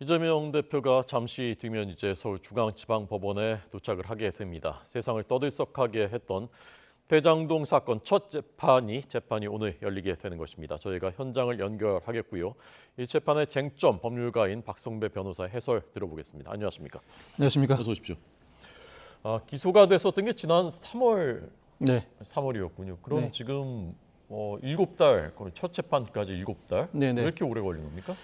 이재명 대표가 잠시 뒤면 이제 서울중앙지방법원에 도착을 하게 됩니다. 세상을 떠들썩하게 했던 대장동 사건 첫 재판이 오늘 열리게 되는 것입니다. 저희가 현장을 연결하겠고요. 이 재판의 쟁점 법률가인 박성배 변호사의 해설 들어보겠습니다. 안녕하십니까? 안녕하십니까? 어서 오십시오. 기소가 됐었던 게 지난 3월, 네. 3월이었군요. 그럼 네. 지금 7달, 첫 재판까지 7달? 네네. 왜 이렇게 오래 걸린 겁니까?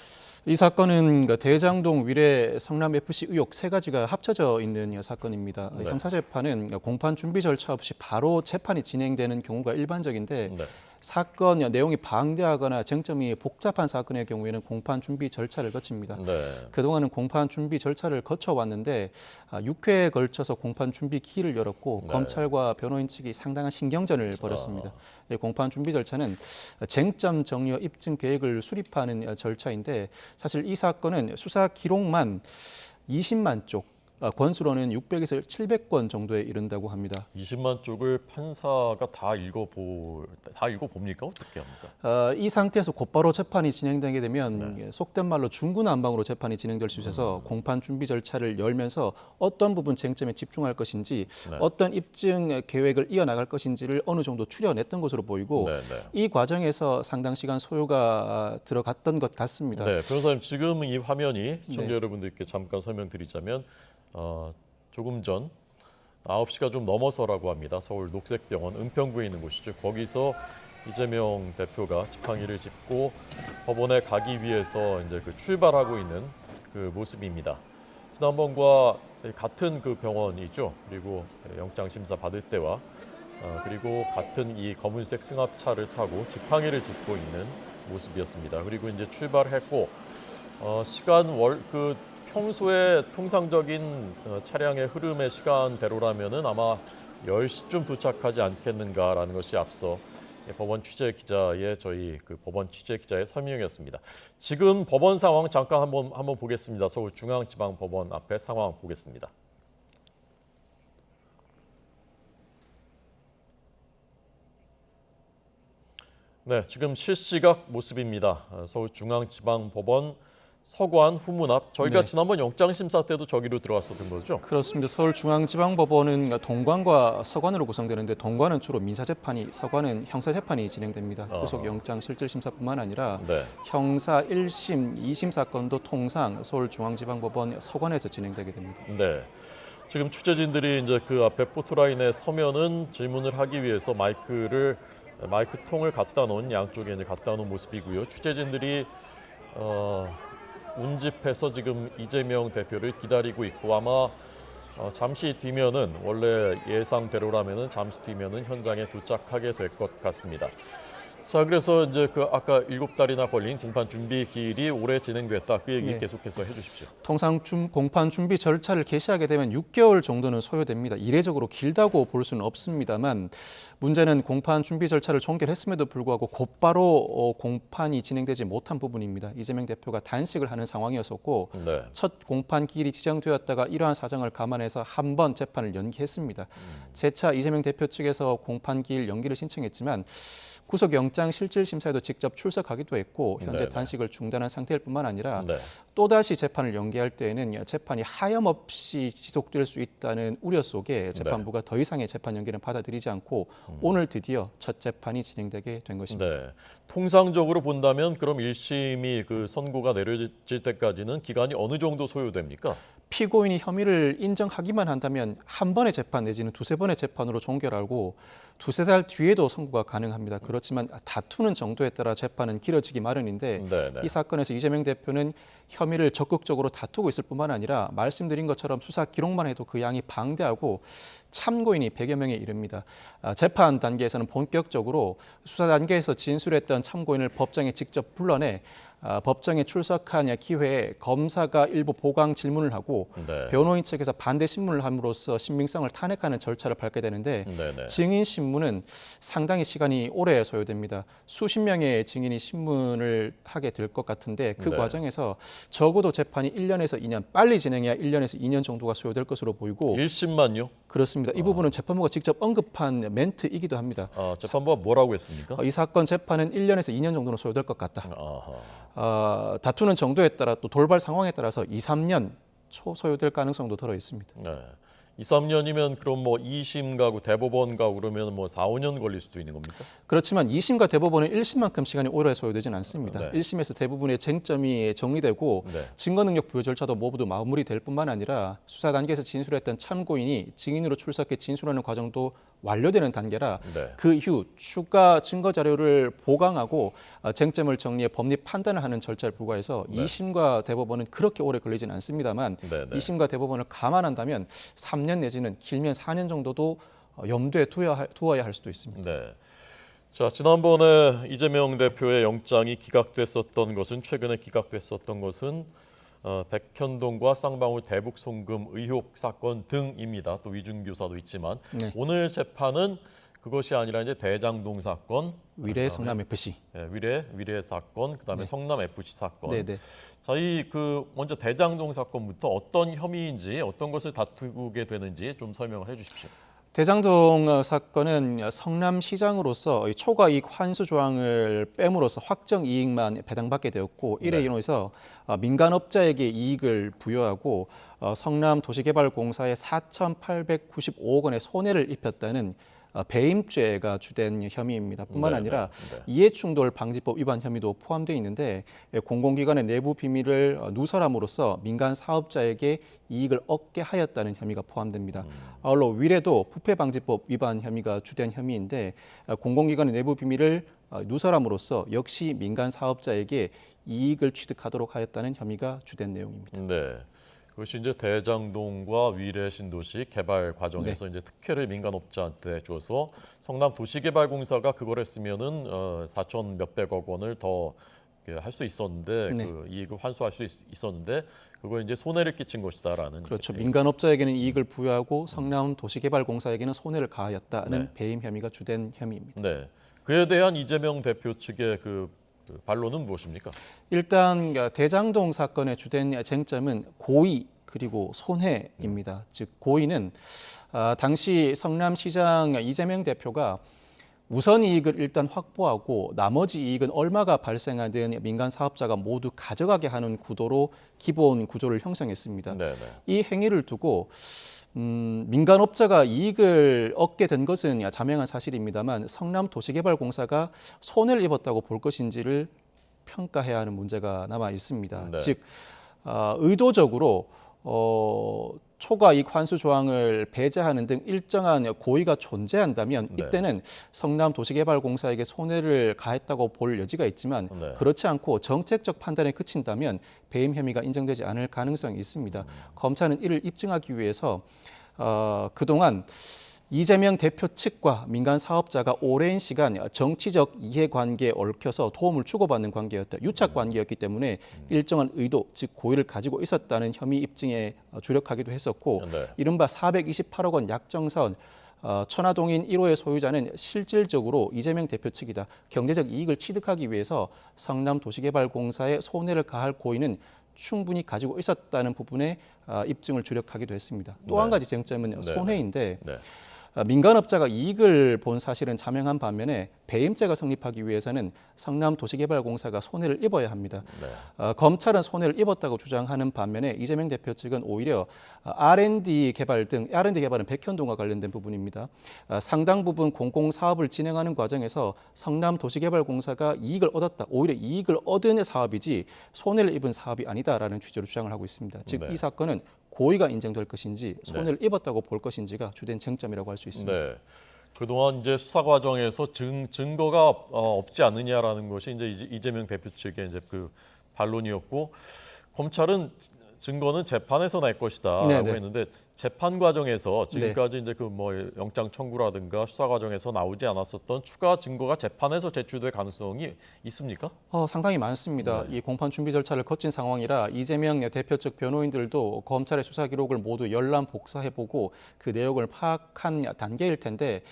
이 사건은 대장동 위례 성남 FC 의혹 세 가지가 합쳐져 있는 사건입니다. 네. 형사재판은 공판 준비 절차 없이 바로 재판이 진행되는 경우가 일반적인데 네. 사건 내용이 방대하거나 쟁점이 복잡한 사건의 경우에는 공판 준비 절차를 거칩니다. 네. 그동안은 공판 준비 절차를 거쳐왔는데 6회에 걸쳐서 공판 준비 기일을 열었고 네. 검찰과 변호인 측이 상당한 신경전을 벌였습니다. 공판 준비 절차는 쟁점 정리와 입증 계획을 수립하는 절차인데 사실 이 사건은 수사 기록만 20만 쪽, 건수로는 600에서 700건 정도에 이른다고 합니다. 20만 쪽을 판사가 다 읽어봅니까? 어떻게 합니까? 이 상태에서 곧바로 재판이 진행되게 되면 속된 말로 중구난방으로 재판이 진행될 수 있어서 공판 준비 절차를 열면서 어떤 부분 쟁점에 집중할 것인지 어떤 입증 계획을 이어나갈 것인지를 어느 정도 추려냈던 것으로 보이고 이 과정에서 상당 시간 소요가 들어갔던 것 같습니다. 네, 변호사님 지금 이 화면이 시청자 여러분들께 잠깐 설명드리자면 조금 전 9시가 좀 넘어서라고 합니다. 서울 녹색병원 은평구에 있는 곳이죠. 거기서 이재명 대표가 지팡이를 짚고 법원에 가기 위해서 이제 출발하고 있는 그 모습입니다. 지난번과 같은 그 병원이죠. 그리고 영장 심사 받을 때와 그리고 같은 이 검은색 승합차를 타고 지팡이를 짚고 있는 모습이었습니다. 그리고 이제 출발했고 평소에 통상적인 차량의 흐름의 시간대로라면은 아마 10시쯤 도착하지 않겠는가라는 것이 앞서 법원 취재 기자의 법원 취재 기자의 설명이었습니다. 지금 법원 상황 잠깐 한번 보겠습니다. 서울중앙지방법원 앞에 상황 보겠습니다. 네, 지금 실시각 모습입니다. 서울중앙지방법원 서관 후문 앞. 저희가 지난번 영장 심사 때도 저기로 들어왔었던 거죠? 그렇습니다. 서울중앙지방법원은 동관과 서관으로 구성되는데 동관은 주로 민사재판이, 서관은 형사재판이 진행됩니다. 구속 영장 실질 심사뿐만 아니라 형사 1심, 2심 사건도 통상 서울중앙지방법원 서관에서 진행되게 됩니다. 네. 지금 취재진들이 이제 그 앞에 포토라인에 서면은 질문을 하기 위해서 마이크통을 갖다 놓은 양쪽에 이제 갖다 놓은 모습이고요. 취재진들이 운집해서 지금 이재명 대표를 기다리고 있고 아마 잠시 뒤면은 원래 예상대로라면은 잠시 뒤면은 현장에 도착하게 될 것 같습니다. 자, 그래서 이제 아까 7달이나 걸린 공판 준비 기일이 오래 진행됐다. 그 얘기 계속해서 해주십시오. 통상 공판 준비 절차를 개시하게 되면 6개월 정도는 소요됩니다. 이례적으로 길다고 볼 수는 없습니다만 문제는 공판 준비 절차를 종결했음에도 불구하고 곧바로 공판이 진행되지 못한 부분입니다. 이재명 대표가 단식을 하는 상황이었었고 첫 공판 기일이 지정되었다가 이러한 사정을 감안해서 한 번 재판을 연기했습니다. 재차 이재명 대표 측에서 공판 기일 연기를 신청했지만 구속영장 실질심사에도 직접 출석하기도 했고 현재 단식을 중단한 상태일 뿐만 아니라 또다시 재판을 연기할 때에는 재판이 하염없이 지속될 수 있다는 우려 속에 재판부가 더 이상의 재판 연기는 받아들이지 않고 오늘 드디어 첫 재판이 진행되게 된 것입니다. 통상적으로 본다면 그럼 1심이 선고가 내려질 때까지는 기간이 어느 정도 소요됩니까? 피고인이 혐의를 인정하기만 한다면 한 번의 재판 내지는 두세 번의 재판으로 종결하고 두세 달 뒤에도 선고가 가능합니다. 그렇지만 다투는 정도에 따라 재판은 길어지기 마련인데 이 사건에서 이재명 대표는 혐의를 적극적으로 다투고 있을 뿐만 아니라 말씀드린 것처럼 수사 기록만 해도 그 양이 방대하고 참고인이 100여 명에 이릅니다. 재판 단계에서는 본격적으로 수사 단계에서 진술했던 참고인을 법정에 직접 불러내 법정에 출석한 기회에 검사가 일부 보강 질문을 하고 변호인 측에서 반대 신문을 함으로써 신빙성을 탄핵하는 절차를 밟게 되는데 증인 신문은 상당히 시간이 오래 소요됩니다. 수십 명의 증인이 신문을 하게 될 것 같은데 그 과정에서 적어도 재판이 1년에서 2년, 빨리 진행해야 1년에서 2년 정도가 소요될 것으로 보이고 1심만요? 그렇습니다. 이 부분은 재판부가 직접 언급한 멘트이기도 합니다. 재판부가 뭐라고 했습니까? 이 사건 재판은 1년에서 2년 정도는 소요될 것 같다. 다투는 정도에 따라 또 돌발 상황에 따라서 2, 3년 소요될 가능성도 들어 있습니다. 네. 2, 3년이면 그럼 뭐 2심 가고 대법원 가고 그러면 뭐 4, 5년 걸릴 수도 있는 겁니까? 그렇지만 2심과 대법원은 1심만큼 시간이 오래 소요되지는 않습니다. 네. 1심에서 대부분의 쟁점이 정리되고 네. 증거 능력 부여 절차도 모두 마무리될 뿐만 아니라 수사 단계에서 진술했던 참고인이 증인으로 출석해 진술하는 과정도 완료되는 단계라 네. 그 이후 추가 증거 자료를 보강하고 쟁점을 정리해 법리 판단을 하는 절차에 불과해서 네. 2심과 대법원은 그렇게 오래 걸리지는 않습니다만 네, 네. 2심과 대법원을 감안한다면 3년 내지는 길면 4년 정도도 염두에 두어야 할 수도 있습니다. 네. 자, 지난번에 이재명 대표의 영장이 기각됐었던 것은 최근에 기각됐었던 것은 백현동과 쌍방울 대북 송금 의혹 사건 등입니다. 또 위중 교사도 있지만 네. 오늘 재판은 그것이 아니라 이제 대장동 사건, 위례 성남 FC. 네, 위례 사건, 그다음에 네. 성남 FC 사건. 네네. 자, 이 먼저 대장동 사건부터 어떤 혐의인지 어떤 것을 다투게 되는지 좀 설명을 해주십시오. 대장동 사건은 성남시장으로서 초과이익 환수 조항을 뺨으로써 확정 이익만 배당받게 되었고 이에 네. 인해서 민간업자에게 이익을 부여하고 성남도시개발공사에 4,895억 원의 손해를 입혔다는 배임죄가 주된 혐의입니다. 뿐만 네, 아니라 네. 이해충돌 방지법 위반 혐의도 포함되어 있는데 공공기관의 내부 비밀을 누설함으로써 민간 사업자에게 이익을 얻게 하였다는 혐의가 포함됩니다. 아울러 위례도 부패방지법 위반 혐의가 주된 혐의인데 공공기관의 내부 비밀을 누설함으로써 역시 민간 사업자에게 이익을 취득하도록 하였다는 혐의가 주된 내용입니다. 네. 그것이 이제 대장동과 위례 신도시 개발 과정에서 이제 특혜를 민간업자한테 줘서 성남 도시개발공사가 그걸 했으면은 4천 몇백억 원을 더 할 수 있었는데 네. 그 이익을 환수할 수 있었는데 그걸 이제 손해를 끼친 것이다라는. 그렇죠. 이렇게. 민간업자에게는 이익을 부여하고 성남도시개발공사에게는 손해를 가하였다는 네. 배임 혐의가 주된 혐의입니다. 네. 그에 대한 이재명 대표 측의 그 반론은 무엇입니까? 일단 대장동 사건의 주된 쟁점은 고의 그리고 손해입니다. 즉 고의는 당시 성남시장 이재명 대표가 우선 이익을 일단 확보하고 나머지 이익은 얼마가 발생하든 민간 사업자가 모두 가져가게 하는 구도로 기본 구조를 형성했습니다. 네, 네. 이 행위를 두고 민간업자가 이익을 얻게 된 것은 자명한 사실입니다만 성남도시개발공사가 손해를 입었다고 볼 것인지를 평가해야 하는 문제가 남아 있습니다. 네. 즉 의도적으로 초과이익 환수 조항을 배제하는 등 일정한 고의가 존재한다면 네. 이때는 성남도시개발공사에게 손해를 가했다고 볼 여지가 있지만 네. 그렇지 않고 정책적 판단에 그친다면 배임 혐의가 인정되지 않을 가능성이 있습니다. 검찰은 이를 입증하기 위해서 그동안 이재명 대표 측과 민간 사업자가 오랜 시간 정치적 이해관계에 얽혀서 도움을 주고받는 관계였다. 유착 관계였기 때문에 일정한 의도, 즉 고의를 가지고 있었다는 혐의 입증에 주력하기도 했었고 네. 이른바 428억 원 약정선 천화동인 1호의 소유자는 실질적으로 이재명 대표 측이다. 경제적 이익을 취득하기 위해서 성남도시개발공사에 손해를 가할 고의는 충분히 가지고 있었다는 부분에 입증을 주력하기도 했습니다. 또 한 네. 가지 쟁점은 네. 손해인데 네. 민간업자가 이익을 본 사실은 자명한 반면에 배임죄가 성립하기 위해서는 성남도시개발공사가 손해를 입어야 합니다. 네. 검찰은 손해를 입었다고 주장하는 반면에 이재명 대표 측은 오히려 R&D 개발은 백현동과 관련된 부분입니다. 상당 부분 공공사업을 진행하는 과정에서 성남도시개발공사가 이익을 얻었다. 오히려 이익을 얻은 사업이지 손해를 입은 사업이 아니다라는 취지로 주장을 하고 있습니다. 즉 이 네. 사건은 고의가 인정될 것인지 손해를 입었다고 볼 것인지가 주된 쟁점이라고 할 수 있습니다. 네. 그동안 이제 수사 과정에서 증거가 없지 않느냐라는 것이 이제 이재명 대표 측의 이제 그 반론이었고 검찰은 증거는 재판에서 낼 것이다라고 네네. 했는데 재판 과정에서 지금까지 이제 그 뭐 영장 청구라든가 수사 과정에서 나오지 않았었던 추가 증거가 재판에서 제출될 가능성이 있습니까? 상당히 많습니다. 네. 이 공판 준비 절차를 거친 상황이라 이재명 대표 측 변호인들도 검찰의 수사 기록을 모두 열람 복사해보고 그 내용을 파악한 단계일 텐데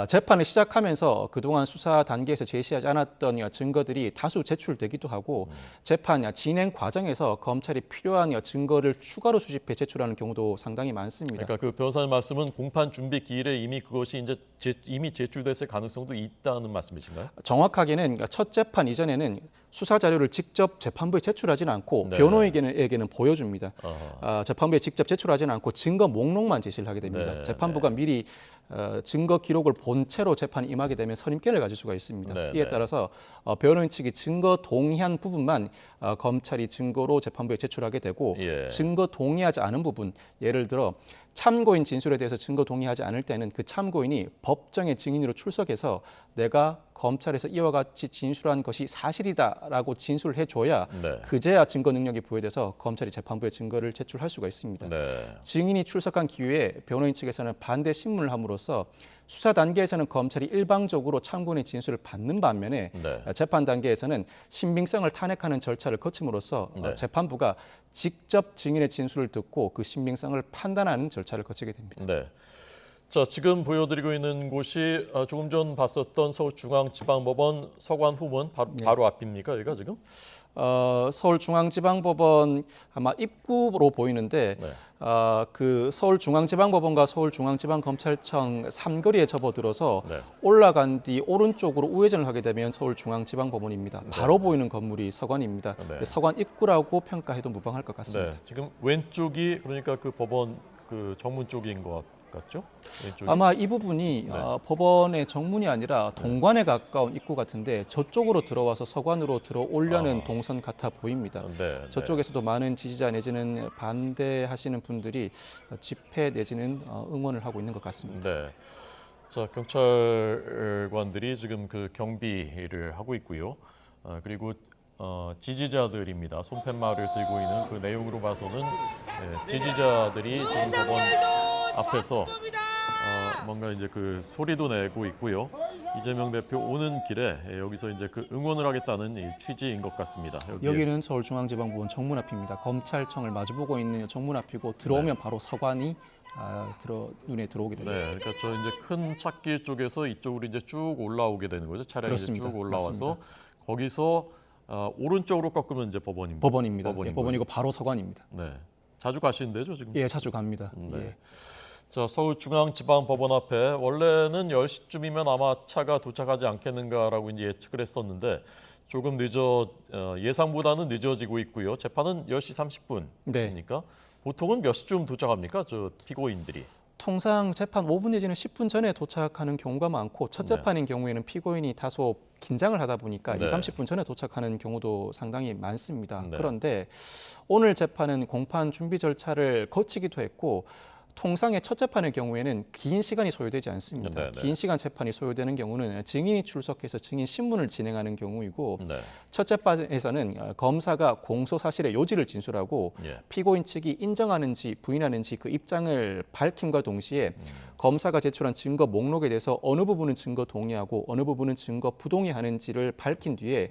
재판을 시작하면서 그동안 수사 단계에서 제시하지 않았던 증거들이 다수 제출되기도 하고 재판 진행 과정에서 검찰이 필요한 증거를 추가로 수집해 제출하는 경우도 상당히 많습니다. 그러니까 그 변호사님 말씀은 공판 준비 기일에 이미 그것이 이제 이미 제출됐을 가능성도 있다는 말씀이신가요? 정확하게는 첫 재판 이전에는 수사 자료를 직접 재판부에 제출하지는 않고 네. 변호인에게는 보여줍니다. 어허. 재판부에 직접 제출하지는 않고 증거 목록만 제시를 하게 됩니다. 네, 재판부가 미리 증거 기록을 본 채로 재판에 임하게 되면 선임권을 가질 수가 있습니다. 네, 이에 네. 따라서 변호인 측이 증거 동의한 부분만 검찰이 증거로 재판부에 제출하게 되고 예. 증거 동의하지 않은 부분, 예를 들어 참고인 진술에 대해서 증거 동의하지 않을 때는 그 참고인이 법정의 증인으로 출석해서 내가 검찰에서 이와 같이 진술한 것이 사실이다라고 진술을 해줘야 네. 그제야 증거 능력이 부여돼서 검찰이 재판부에 증거를 제출할 수가 있습니다. 네. 증인이 출석한 기회에 변호인 측에서는 반대 신문을 함으로써 수사 단계에서는 검찰이 일방적으로 참고인의 진술을 받는 반면에 네. 재판 단계에서는 신빙성을 탄핵하는 절차를 거침으로써 네. 재판부가 직접 증인의 진술을 듣고 그 신빙성을 판단하는 절차를 거치게 됩니다. 네. 자, 지금 보여드리고 있는 곳이 조금 전 봤었던 서울중앙지방법원 서관 후문 바로 앞입니까? 여기가 지금? 서울중앙지방법원 아마 입구로 보이는데 네. 그 서울중앙지방법원과 서울중앙지방검찰청 삼거리에 접어들어서 네. 올라간 뒤 오른쪽으로 우회전을 하게 되면 서울중앙지방법원입니다. 바로 보이는 건물이 서관입니다. 네. 서관 입구라고 평가해도 무방할 것 같습니다. 네. 지금 왼쪽이 그러니까 그 법원 그 정문 쪽인 것 같죠? 왼쪽이? 아마 이 부분이 법원의 정문이 아니라 동관에 가까운 입구 같은데 저쪽으로 들어와서 서관으로 들어오려는 동선 같아 보입니다. 네. 저쪽에서도 많은 지지자 내지는 반대하시는 분들이 집회 내지는 응원을 하고 있는 것 같습니다. 네. 자, 경찰관들이 지금 그 경비를 하고 있고요. 그리고 지지자들입니다. 손팻말을 들고 있는 그 내용으로 봐서는 지지자들이 지금 법원 앞에서 뭔가 이제 그 소리도 내고 있고요. 이재명 대표 오는 길에 여기서 이제 그 응원을 하겠다는 이 취지인 것 같습니다. 여기는 서울중앙지방법원 정문 앞입니다. 검찰청을 마주보고 있는 정문 앞이고 들어오면 바로 서관이 눈에 들어오게 됩니다. 네, 그러니까 저 이제 큰 찻길 쪽에서 이쪽으로 이제 쭉 올라오게 되는 거죠. 차량이 이제 쭉 올라와서 그렇습니다. 거기서 오른쪽으로 꺾으면 이제 법원입니다. 법원입니다. 법원인 법원이고 바로 서관입니다. 네, 자주 가시는 데죠 지금? 예, 자주 갑니다. 네. 예. 자, 서울중앙지방법원 앞에 원래는 10시쯤이면 아마 차가 도착하지 않겠는가라고 이제 예측을 했었는데 조금 예상보다는 늦어지고 있고요. 재판은 10시 30분이니까 보통은 몇 시쯤 도착합니까? 저 피고인들이. 통상 재판 5분 내지는 10분 전에 도착하는 경우가 많고 첫 재판인 경우에는 피고인이 다소 긴장을 하다 보니까 2, 30분 전에 도착하는 경우도 상당히 많습니다. 그런데 오늘 재판은 공판 준비 절차를 거치기도 했고 통상의 첫 재판의 경우에는 긴 시간이 소요되지 않습니다. 긴 시간 재판이 소요되는 경우는 증인이 출석해서 증인 신문을 진행하는 경우이고 첫 재판에서는 검사가 공소 사실의 요지를 진술하고 피고인 측이 인정하는지 부인하는지 그 입장을 밝힘과 동시에 검사가 제출한 증거 목록에 대해서 어느 부분은 증거 동의하고 어느 부분은 증거 부동의하는지를 밝힌 뒤에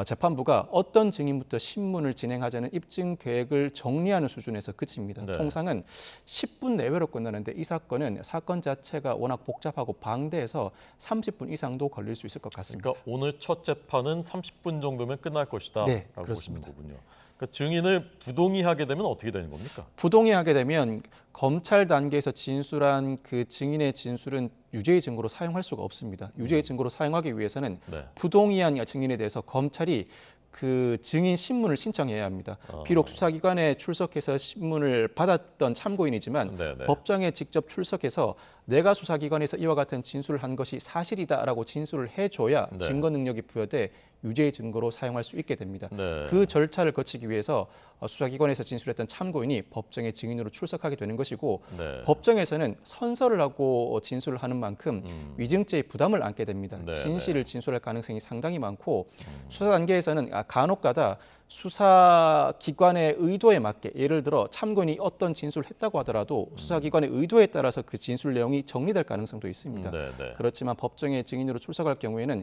재판부가 어떤 증인부터 신문을 진행하자는 입증 계획을 정리하는 수준에서 그칩니다. 통상은 10분 내외로 끝나는데 이 사건은 사건 자체가 워낙 복잡하고 방대해서 30분 이상도 걸릴 수 있을 것 같습니다. 그러니까 오늘 첫 재판은 30분 정도면 끝날 것이다. 네, 라고 그렇습니다. 보시는 거군요. 그러니까 증인을 부동의하게 되면 어떻게 되는 겁니까? 부동의하게 되면 검찰 단계에서 진술한 그 증인의 진술은 유죄의 증거로 사용할 수가 없습니다. 유죄의 증거로 사용하기 위해서는 부동의한 증인에 대해서 검찰이 그 증인 신문을 신청해야 합니다. 비록 수사기관에 출석해서 신문을 받았던 참고인이지만 법정에 직접 출석해서 내가 수사기관에서 이와 같은 진술을 한 것이 사실이다라고 진술을 해줘야 증거 능력이 부여돼 유죄의 증거로 사용할 수 있게 됩니다. 그 절차를 거치기 위해서 수사기관에서 진술했던 참고인이 법정의 증인으로 출석하게 되는 것이고 법정에서는 선서를 하고 진술을 하는 만큼 위증죄의 부담을 안게 됩니다. 진실을 진술할 가능성이 상당히 많고 수사 단계에서는 간혹가다 수사기관의 의도에 맞게 예를 들어 참고인이 어떤 진술을 했다고 하더라도 수사기관의 의도에 따라서 그 진술 내용이 정리될 가능성도 있습니다. 그렇지만 법정의 증인으로 출석할 경우에는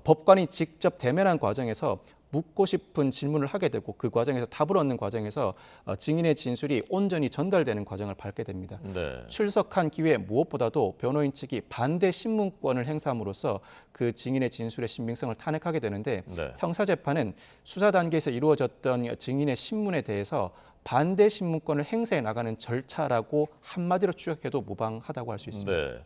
법관이 직접 대면한 과정에서 묻고 싶은 질문을 하게 되고 그 과정에서 답을 얻는 과정에서 증인의 진술이 온전히 전달되는 과정을 밟게 됩니다. 출석한 기회에 무엇보다도 변호인 측이 반대 신문권을 행사함으로써 그 증인의 진술의 신빙성을 탄핵하게 되는데 형사재판은 수사 단계에서 이루어졌던 증인의 신문에 대해서 반대 신문권을 행사해 나가는 절차라고 한마디로 추격해도 무방하다고 할 수 있습니다.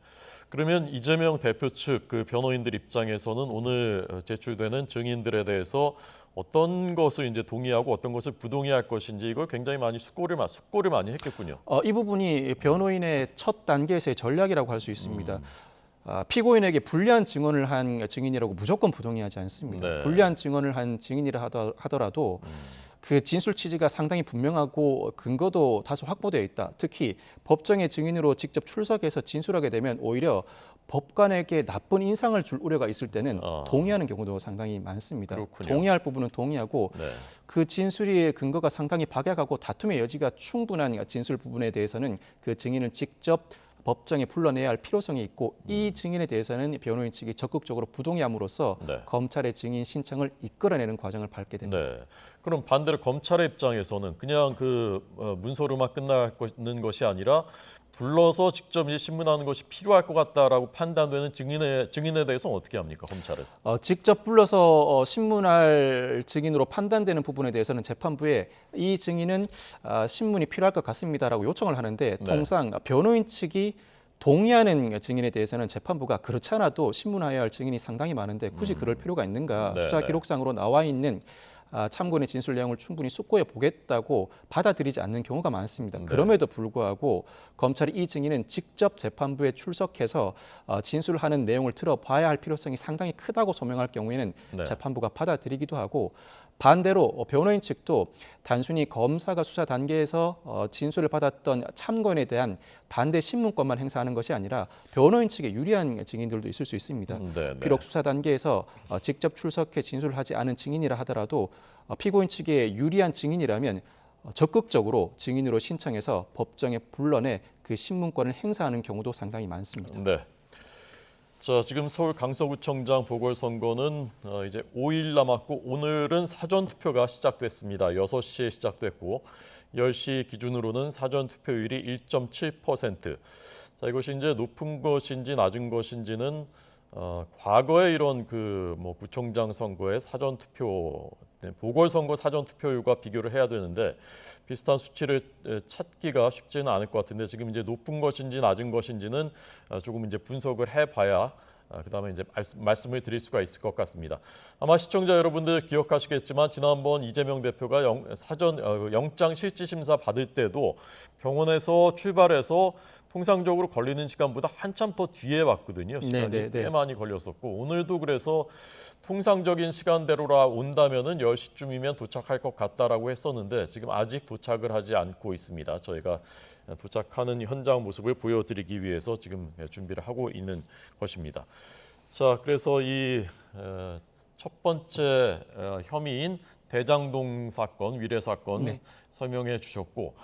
그러면 이재명 대표 측 그 변호인들 입장에서는 오늘 제출되는 증인들에 대해서 어떤 것을 이제 동의하고 어떤 것을 부동의할 것인지 이걸 굉장히 많이 숙고를 많이 했겠군요. 이 부분이 변호인의 첫 단계에서의 전략이라고 할 수 있습니다. 피고인에게 불리한 증언을 한 증인이라고 무조건 부동의하지 않습니다. 네. 불리한 증언을 한 증인이라 하더라도 그 진술 취지가 상당히 분명하고 근거도 다소 확보되어 있다. 특히 법정의 증인으로 직접 출석해서 진술하게 되면 오히려 법관에게 나쁜 인상을 줄 우려가 있을 때는 동의하는 경우도 상당히 많습니다. 그렇군요. 동의할 부분은 동의하고 네. 그 진술의 근거가 상당히 박약하고 다툼의 여지가 충분한 진술 부분에 대해서는 그 증인을 직접 법정에 불러내야 할 필요성이 있고 이 증인에 대해서는 변호인 측이 적극적으로 부동의함으로써 네. 검찰의 증인 신청을 이끌어내는 과정을 밟게 됩니다. 네. 그럼 반대로 검찰의 입장에서는 그냥 그 문서로만 끝나는 것이 아니라 불러서 직접 이제 신문하는 것이 필요할 것 같다라고 판단되는 증인에 대해서는 어떻게 합니까, 검찰은? 직접 불러서 신문할 증인으로 판단되는 부분에 대해서는 재판부에 이 증인은 신문이 필요할 것 같습니다라고 요청을 하는데 통상 변호인 측이 동의하는 증인에 대해서는 재판부가 그렇지 않아도 신문하여야 할 증인이 상당히 많은데 굳이 그럴 필요가 있는가? 네, 수사 기록상으로 나와 있는 참고인의 진술 내용을 충분히 숙고해 보겠다고 받아들이지 않는 경우가 많습니다. 그럼에도 불구하고 검찰이 이 증인은 직접 재판부에 출석해서 진술하는 내용을 들어봐야 할 필요성이 상당히 크다고 소명할 경우에는 재판부가 받아들이기도 하고 반대로 변호인 측도 단순히 검사가 수사 단계에서 진술을 받았던 참고인에 대한 반대 신문권만 행사하는 것이 아니라 변호인 측에 유리한 증인들도 있을 수 있습니다. 비록 수사 단계에서 직접 출석해 진술하지 않은 증인이라 하더라도 피고인 측에 유리한 증인이라면 적극적으로 증인으로 신청해서 법정에 불러내 그 신문권을 행사하는 경우도 상당히 많습니다. 네. 자, 지금 서울 강서구청장 보궐선거는 이제 5일 남았고 오늘은 사전투표가 시작됐습니다. 6시에 시작됐고 10시 기준으로는 사전투표율이 1.7%. 자, 이것이 이제 높은 것인지 낮은 것인지는 과거의 이런 그 구청장 선거의 사전투표, 보궐선거 사전투표율과 비교를 해야 되는데 비슷한 수치를 찾기가 쉽지는 않을 것 같은데 지금 이제 높은 것인지 낮은 것인지는 조금 이제 분석을 해봐야 그다음에 이제 말씀을 드릴 수가 있을 것 같습니다. 아마 시청자 여러분들 기억하시겠지만 지난번 이재명 대표가 영장 실질심사 받을 때도 병원에서 출발해서 통상적으로 걸리는 시간보다 한참 더 뒤에 왔거든요. 시간이 꽤 많이 걸렸었고 오늘도 그래서 통상적인 시간대로라 온다면은 10시쯤이면 도착할 것 같다라고 했었는데 지금 아직 도착을 하지 않고 있습니다. 저희가 도착하는 현장 모습을 보여드리기 위해서 지금 준비를 하고 있는 것입니다. 자, 그래서 이 첫 번째 혐의인 대장동 사건, 위례 사건 설명해 주셨고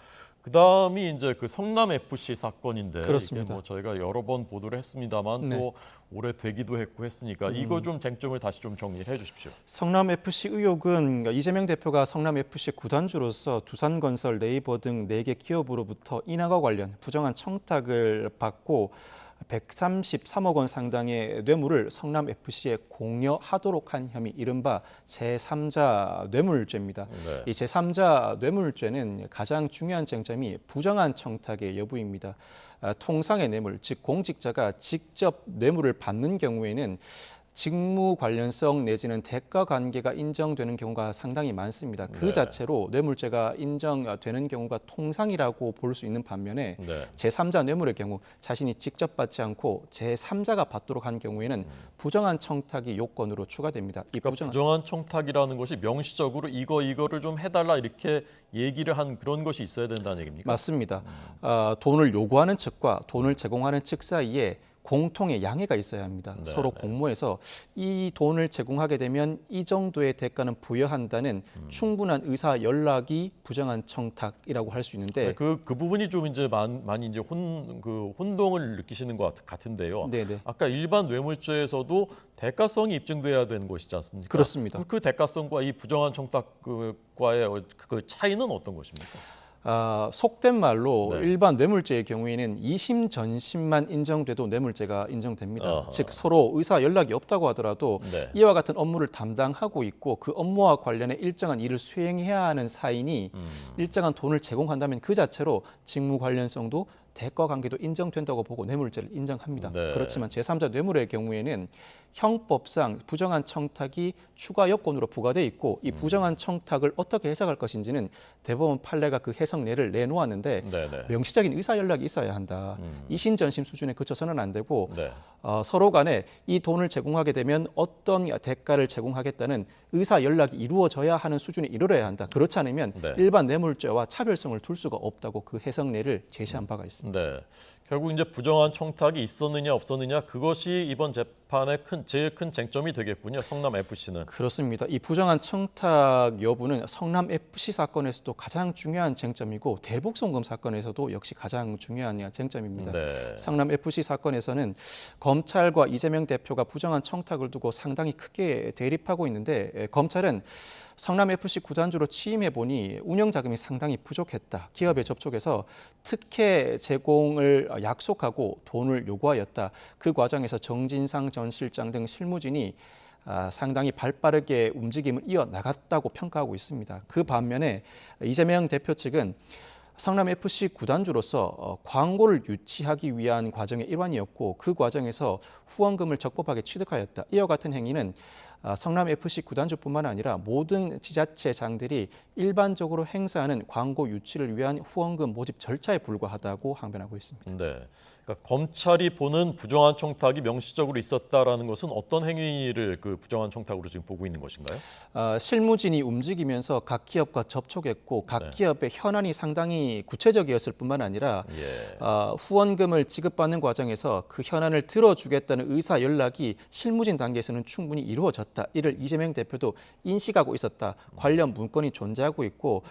그 다음이 이제 그 성남 FC 사건인데 그렇습니다. 이게 저희가 여러 번 보도를 했습니다만 또 오래 되기도 했고 했으니까 이거 좀 쟁점을 다시 좀 정리를 해주십시오. 성남 FC 의혹은 이재명 대표가 성남 FC 구단주로서 두산건설, 네이버 등 4개 기업으로부터 인하과 관련 부정한 청탁을 받고 133억 원 상당의 뇌물을 성남 FC에 공여하도록 한 혐의, 이른바 제3자 뇌물죄입니다. 이 제3자 뇌물죄는 가장 중요한 쟁점이 부정한 청탁의 여부입니다. 통상의 뇌물, 즉 공직자가 직접 뇌물을 받는 경우에는 직무 관련성 내지는 대가 관계가 인정되는 경우가 상당히 많습니다. 그 자체로 뇌물죄가 인정되는 경우가 통상이라고 볼 수 있는 반면에 제3자 뇌물의 경우 자신이 직접 받지 않고 제3자가 받도록 한 경우에는 부정한 청탁이 요건으로 추가됩니다. 그러니까 부정한 청탁이라는 것이 명시적으로 이거를 좀 해달라 이렇게 얘기를 한 그런 것이 있어야 된다는 얘기입니까? 맞습니다. 돈을 요구하는 측과 돈을 제공하는 측 사이에 공통의 양해가 있어야 합니다. 서로 공모해서 이 돈을 제공하게 되면 이 정도의 대가는 부여한다는 충분한 의사 연락이 부정한 청탁이라고 할 수 있는데 그 부분이 좀 이제 많이 이제 혼동을 느끼시는 것 같은데요. 아까 일반 뇌물죄에서도 대가성이 입증돼야 되는 것이지 않습니까? 그렇습니다. 그 대가성과 이 부정한 청탁과의 그 차이는 어떤 것입니까? 속된 말로 일반 뇌물죄의 경우에는 2심 전심만 인정돼도 뇌물죄가 인정됩니다. 즉 서로 의사 연락이 없다고 하더라도 이와 같은 업무를 담당하고 있고 그 업무와 관련해 일정한 일을 수행해야 하는 사인이 일정한 돈을 제공한다면 그 자체로 직무 관련성도 대가 관계도 인정된다고 보고 뇌물죄를 인정합니다. 네. 그렇지만 제3자 뇌물의 경우에는 형법상 부정한 청탁이 추가 요건으로 부과돼 있고 이 부정한 청탁을 어떻게 해석할 것인지는 대법원 판례가 그 해석례를 내놓았는데 네네. 명시적인 의사 연락이 있어야 한다. 이심전심 수준에 그쳐서는 안 되고 네. 서로 간에 이 돈을 제공하게 되면 어떤 대가를 제공하겠다는 의사 연락이 이루어져야 하는 수준에 이르러야 한다. 그렇지 않으면 네. 일반 뇌물죄와 차별성을 둘 수가 없다고 그 해석례를 제시한 바가 있습니다. 네. 결국 이제 부정한 청탁이 있었느냐 없었느냐 그것이 이번 재판의 제일 큰 쟁점이 되겠군요. 성남 FC는. 그렇습니다. 이 부정한 청탁 여부는 성남 FC 사건에서도 가장 중요한 쟁점이고 대북 송금 사건에서도 역시 가장 중요한 쟁점입니다. 네. 성남 FC 사건에서는 검찰과 이재명 대표가 부정한 청탁을 두고 상당히 크게 대립하고 있는데 검찰은 성남 FC 구단주로 취임해 보니 운영 자금이 상당히 부족했다. 기업에 접촉해서 특혜 제공을 약속하고 돈을 요구하였다. 그 과정에서 정진상 전 실장 등 실무진이 상당히 발빠르게 움직임을 이어나갔다고 평가하고 있습니다. 그 반면에 이재명 대표 측은 성남 FC 구단주로서 광고를 유치하기 위한 과정의 일환이었고 그 과정에서 후원금을 적법하게 취득하였다. 이와 같은 행위는 성남 FC 구단주뿐만 아니라 모든 지자체장들이 일반적으로 행사하는 광고 유치를 위한 후원금 모집 절차에 불과하다고 항변하고 있습니다. 네. 그러니까 검찰이 보는 부정한 청탁이 명시적으로 있었다라는 것은 어떤 행위를 그 부정한 청탁으로 지금 보고 있는 것인가요? 실무진이 움직이면서 각 기업과 접촉했고 각 기업의 현안이 상당히 구체적이었을 뿐만 아니라 후원금을 지급받는 과정에서 그 현안을 들어주겠다는 의사 연락이 실무진 단계에서는 충분히 이루어졌다. 이를 이재명 대표도 인식하고 있었다. 관련 문건이 존재하고 있고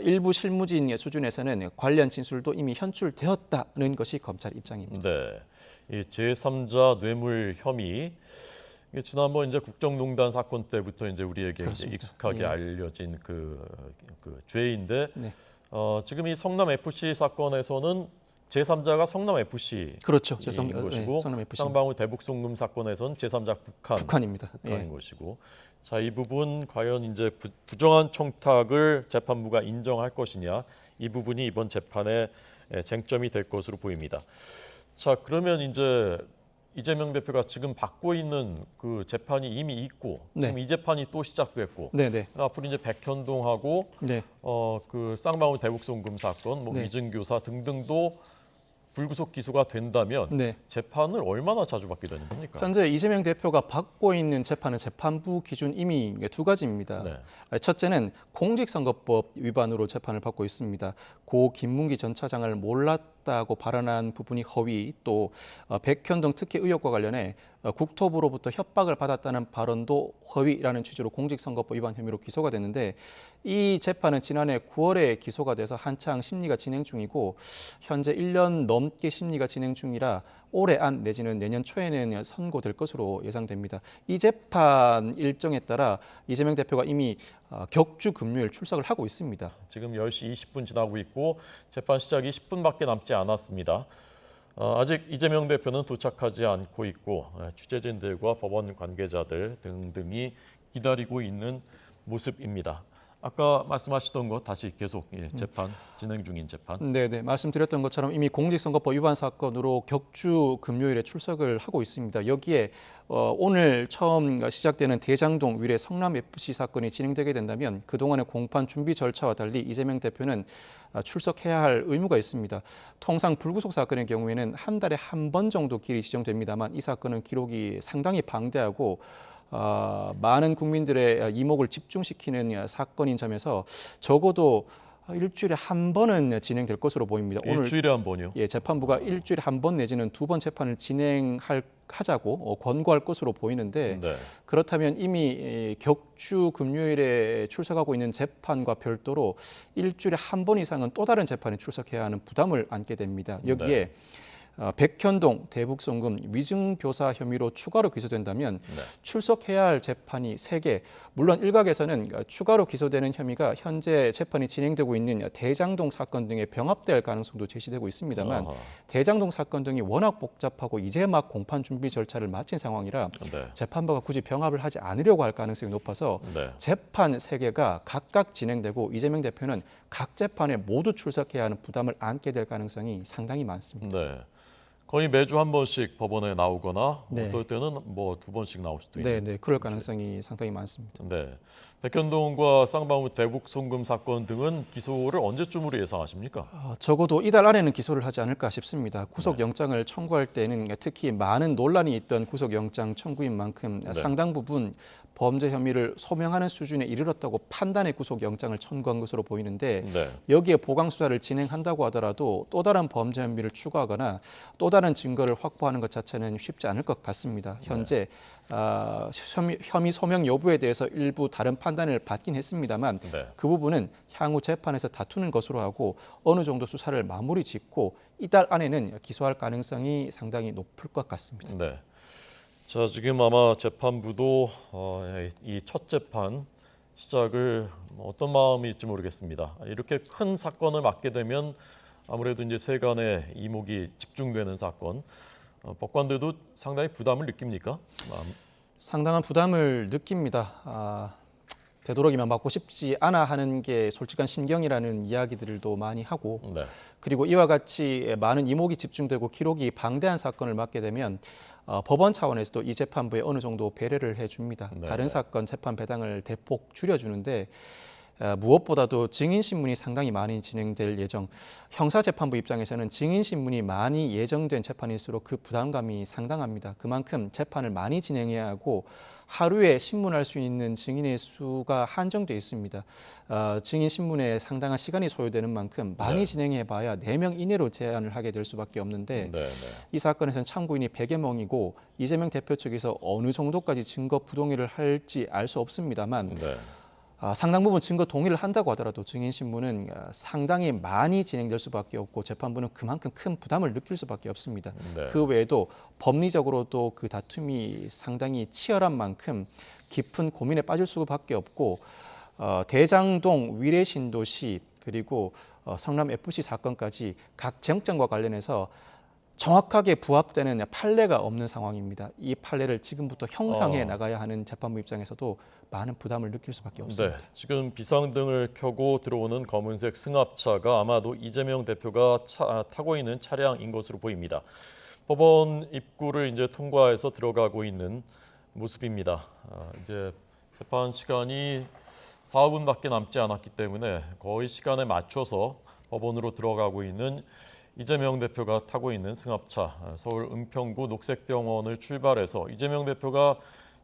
일부 실무진 수준에서는 관련 진술도 이미 현출되었다는 것이 검찰 입장입니다. 네, 이 제3자 뇌물 혐의 이게 지난번 이제 국정농단 사건 때부터 이제 우리에게 이제 익숙하게 알려진 그 죄인데 네. 지금 이 성남 FC 사건에서는 제3자가 성남 FC 그렇죠. 것이고 성남 FC 쌍방울 대북 송금 사건에서는 제3자 북한입니다. 북한인 것이고 자, 이 부분 과연 이제 부정한 청탁을 재판부가 인정할 것이냐 이 부분이 이번 재판의 쟁점이 될 것으로 보입니다. 자, 그러면 이제 이재명 대표가 지금 받고 있는 그 재판이 이미 있고 지금 이 재판이 또 시작됐고 앞으로 이제 백현동하고 그 쌍방울 대북송금 사건, 뭐 위증교사 등등도 불구속 기소가 된다면 재판을 얼마나 자주 받게 되는 겁니까? 현재 이재명 대표가 받고 있는 재판은 재판부 기준 이미 두 가지입니다. 첫째는 공직선거법 위반으로 재판을 받고 있습니다. 고 김문기 전 차장을 몰랐다고 발언한 부분이 허위, 또 백현동 특혜 의혹과 관련해 국토부로부터 협박을 받았다는 발언도 허위라는 취지로 공직선거법 위반 혐의로 기소가 됐는데 이 재판은 지난해 9월에 기소가 돼서 한창 심리가 진행 중이고 현재 1년 넘게 심리가 진행 중이라 올해 안 내지는 내년 초에는 선고될 것으로 예상됩니다. 이 재판 일정에 따라 이재명 대표가 이미 격주 금요일 출석을 하고 있습니다. 지금 10시 20분 지나고 있고 재판 시작이 10분밖에 남지 않았습니다. 아직 이재명 대표는 도착하지 않고 있고 취재진들과 법원 관계자들 등등이 기다리고 있는 모습입니다. 아까 말씀하시던 것 다시 계속 재판 진행 중인 재판. 네네, 말씀드렸던 것처럼 이미 공직선거법 위반 사건으로 격주 금요일에 출석을 하고 있습니다. 여기에 오늘 처음 시작되는 대장동 위례 성남 FC 사건이 진행되게 된다면 그동안의 공판 준비 절차와 달리 이재명 대표는 출석해야 할 의무가 있습니다. 통상 불구속 사건의 경우에는 한 달에 한 번 정도 길이 지정됩니다만 이 사건은 기록이 상당히 방대하고 많은 국민들의 이목을 집중시키는 사건인 점에서 적어도 일주일에 한 번은 진행될 것으로 보입니다. 일주일에 한 번이요? 예, 재판부가 일주일에 한 번 내지는 두 번 재판을 진행하자고 권고할 것으로 보이는데 그렇다면 이미 격주 금요일에 출석하고 있는 재판과 별도로 일주일에 한 번 이상은 또 다른 재판에 출석해야 하는 부담을 안게 됩니다. 여기에 백현동 대북송금 위증교사 혐의로 추가로 기소된다면 출석해야 할 재판이 3개, 물론 일각에서는 추가로 기소되는 혐의가 현재 재판이 진행되고 있는 대장동 사건 등에 병합될 가능성도 제시되고 있습니다만 대장동 사건 등이 워낙 복잡하고 이제 막 공판 준비 절차를 마친 상황이라 재판부가 굳이 병합을 하지 않으려고 할 가능성이 높아서 재판 3개가 각각 진행되고 이재명 대표는 각 재판에 모두 출석해야 하는 부담을 안게 될 가능성이 상당히 많습니다. 네. 거의 매주 한 번씩 법원에 나오거나 네. 어떨 때는 뭐 2번씩 나올 수도 있는. 네, 그럴 가능성이 상당히 많습니다. 네. 백현동과 쌍방울 대북 송금 사건 등은 기소를 언제쯤으로 예상하십니까? 적어도 이달 안에는 기소를 하지 않을까 싶습니다. 구속영장을 청구할 때는 특히 많은 논란이 있던 구속영장 청구인 만큼 상당 부분 범죄 혐의를 소명하는 수준에 이르렀다고 판단해 구속영장을 청구한 것으로 보이는데 여기에 보강수사를 진행한다고 하더라도 또 다른 범죄 혐의를 추가하거나 또 다른 증거를 확보하는 것 자체는 쉽지 않을 것 같습니다. 현재 혐의 소명 여부에 대해서 일부 다른 판단을 받긴 했습니다만 그 부분은 향후 재판에서 다투는 것으로 하고 어느 정도 수사를 마무리 짓고 이달 안에는 기소할 가능성이 상당히 높을 것 같습니다. 네. 자, 지금 아마 재판부도 이 첫 재판 시작을 어떤 마음일지 모르겠습니다. 이렇게 큰 사건을 맡게 되면 아무래도 이제 세간의 이목이 집중되는 사건, 법관들도 상당히 부담을 느낍니까? 상당한 부담을 느낍니다. 되도록이면 맡고 싶지 않아 하는 게 솔직한 심경이라는 이야기들도 많이 하고 그리고 이와 같이 많은 이목이 집중되고 기록이 방대한 사건을 맡게 되면 법원 차원에서도 이 재판부에 어느 정도 배려를 해줍니다. 다른 사건 재판 배당을 대폭 줄여주는데 무엇보다도 증인신문이 상당히 많이 진행될 예정. 형사재판부 입장에서는 증인신문이 많이 예정된 재판일수록 그 부담감이 상당합니다. 그만큼 재판을 많이 진행해야 하고 하루에 신문할 수 있는 증인의 수가 한정돼 있습니다. 증인신문에 상당한 시간이 소요되는 만큼 많이 진행해봐야 4명 이내로 제한을 하게 될 수밖에 없는데 이 사건에서는 참고인이 100여 명이고 이재명 대표 측에서 어느 정도까지 증거 부동의를 할지 알 수 없습니다만 상당 부분 증거 동의를 한다고 하더라도 증인신문은 상당히 많이 진행될 수밖에 없고 재판부는 그만큼 큰 부담을 느낄 수밖에 없습니다. 그 외에도 법리적으로도 그 다툼이 상당히 치열한 만큼 깊은 고민에 빠질 수밖에 없고 대장동 위례신도시 그리고 성남FC 사건까지 각 쟁점과 관련해서 정확하게 부합되는 판례가 없는 상황입니다. 이 판례를 지금부터 형성해 나가야 하는 재판부 입장에서도 많은 부담을 느낄 수밖에 없습니다. 지금 비상등을 켜고 들어오는 검은색 승합차가 아마도 이재명 대표가 타고 있는 차량인 것으로 보입니다. 법원 입구를 이제 통과해서 들어가고 있는 모습입니다. 이제 재판 시간이 4분밖에 남지 않았기 때문에 거의 시간에 맞춰서 법원으로 들어가고 있는 이재명 대표가 타고 있는 승합차, 서울 은평구 녹색병원을 출발해서 이재명 대표가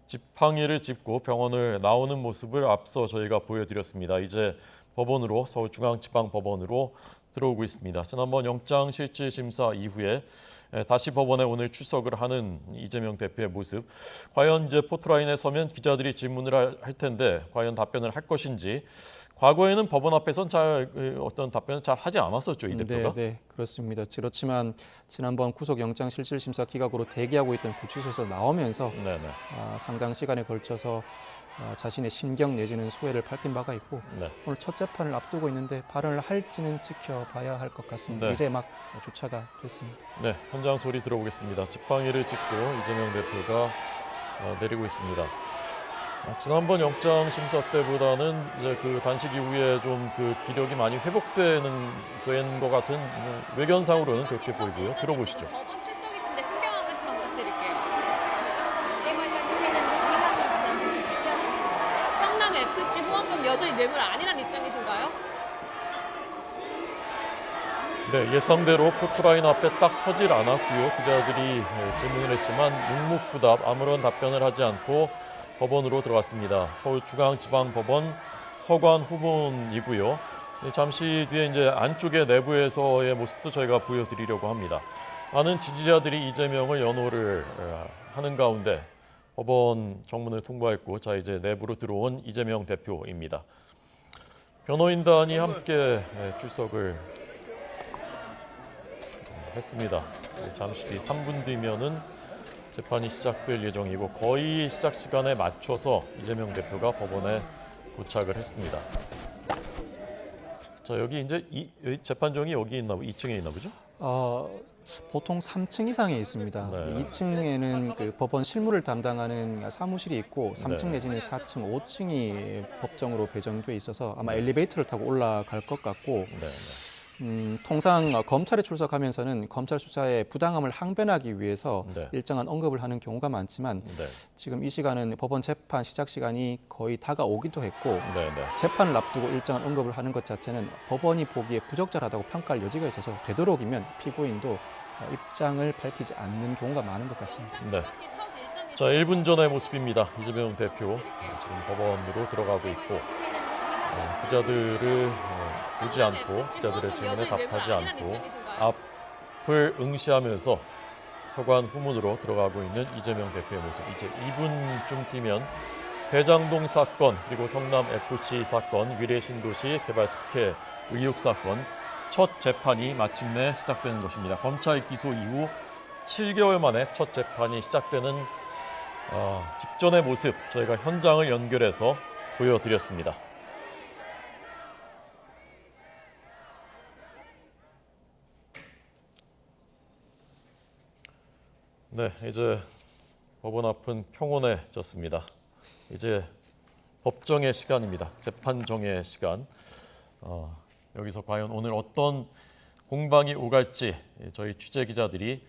지팡이를 짚고 병원을 나오는 모습을 앞서 저희가 보여드렸습니다. 이제 법원으로 서울중앙지방법원으로 들어오고 있습니다. 지난번 영장실질심사 이후에 다시 법원에 오늘 출석을 하는 이재명 대표의 모습. 과연 이제 포토라인에 서면 기자들이 질문을 할 텐데 과연 답변을 할 것인지. 과거에는 법원 앞에선 어떤 답변을 잘 하지 않았었죠, 이 대표가? 네, 그렇습니다. 그렇지만 지난번 구속영장 실질심사 기각으로 대기하고 있던 구치소에서 나오면서 상당 시간에 걸쳐서 자신의 심경 내지는 소회를 밝힌 바가 있고 오늘 첫 재판을 앞두고 있는데 발언을 할지는 지켜봐야 할 것 같습니다. 이제 막 주차가 됐습니다. 현장 소리 들어보겠습니다. 지팡이를 짚고 이재명 대표가 내리고 있습니다. 지난번 영장 심사 때보다는 이제 그 단식 이후에 좀 그 기력이 많이 회복된 것 같은 외견상으로는 그렇게 보이고요. 들어보시죠. 법원 출석이신데 신병한 말씀 한번 부탁드릴게요. 성남 FC 후원금 여전히 뇌물 아니란 입장이신가요? 네, 예상대로 포토라인 앞에 딱 서질 않았고요. 기자들이 질문을 했지만 묵묵부답 아무런 답변을 하지 않고 법원으로 들어갔습니다. 서울중앙지방법원 서관 후문이고요. 잠시 뒤에 이제 안쪽의 내부에서의 모습도 저희가 보여드리려고 합니다. 많은 지지자들이 이재명을 연호를 하는 가운데 법원 정문을 통과했고 자 이제 내부로 들어온 이재명 대표입니다. 변호인단이 함께 출석을 했습니다. 잠시 뒤 3분 뒤면은 재판이 시작될 예정이고 거의 시작 시간에 맞춰서 이재명 대표가 법원에 도착을 했습니다. 자, 여기 이제 여기 재판정이 여기 있나 2층에 있나 보죠? 보통 3층 이상에 있습니다. 네. 2층에는 그 법원 실무를 담당하는 사무실이 있고 3층 네. 내지는 4층, 5층이 법정으로 배정돼 있어서 아마 엘리베이터를 타고 올라갈 것 같고 네. 통상 검찰에 출석하면서는 검찰 수사의 부당함을 항변하기 위해서 네. 일정한 언급을 하는 경우가 많지만 네. 지금 이 시간은 법원 재판 시작 시간이 거의 다가오기도 했고 네. 네. 재판을 앞두고 일정한 언급을 하는 것 자체는 법원이 보기에 부적절하다고 평가할 여지가 있어서 되도록이면 피고인도 입장을 밝히지 않는 경우가 많은 것 같습니다. 네. 자, 1분 전의 모습입니다. 이재명 대표 지금 법원으로 들어가고 있고 기자들을 보지 않고 기자들의 질문에 답하지 않고 앞을 응시하면서 서관 후문으로 들어가고 있는 이재명 대표의 모습. 이제 2분쯤 뒤면 대장동 사건 그리고 성남 FC 사건 위례 신도시 개발 특혜 의혹 사건 첫 재판이 마침내 시작되는 것입니다. 검찰 기소 이후 7개월 만에 첫 재판이 시작되는 직전의 모습 저희가 현장을 연결해서 보여드렸습니다. 네, 이제 법원 앞은 평온해졌습니다. 이제 법정의 시간입니다. 재판정의 시간. 여기서 과연 오늘 어떤 공방이 오갈지 저희 취재 기자들이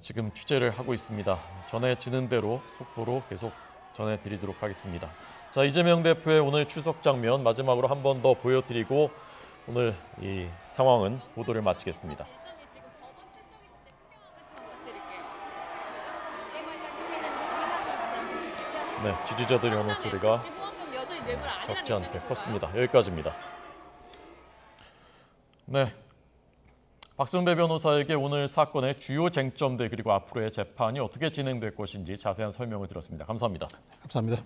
지금 취재를 하고 있습니다. 전해지는 대로 속보로 계속 전해드리도록 하겠습니다. 자, 이재명 대표의 오늘 출석 장면 마지막으로 한 번 더 보여드리고 오늘 이 상황은 보도를 마치겠습니다. 네, 지지자들이 오는 소리가 적지 않게 컸습니다. 여기까지입니다. 네, 박성배 변호사에게 오늘 사건의 주요 쟁점들 그리고 앞으로의 재판이 어떻게 진행될 것인지 자세한 설명을 들었습니다. 감사합니다. 감사합니다.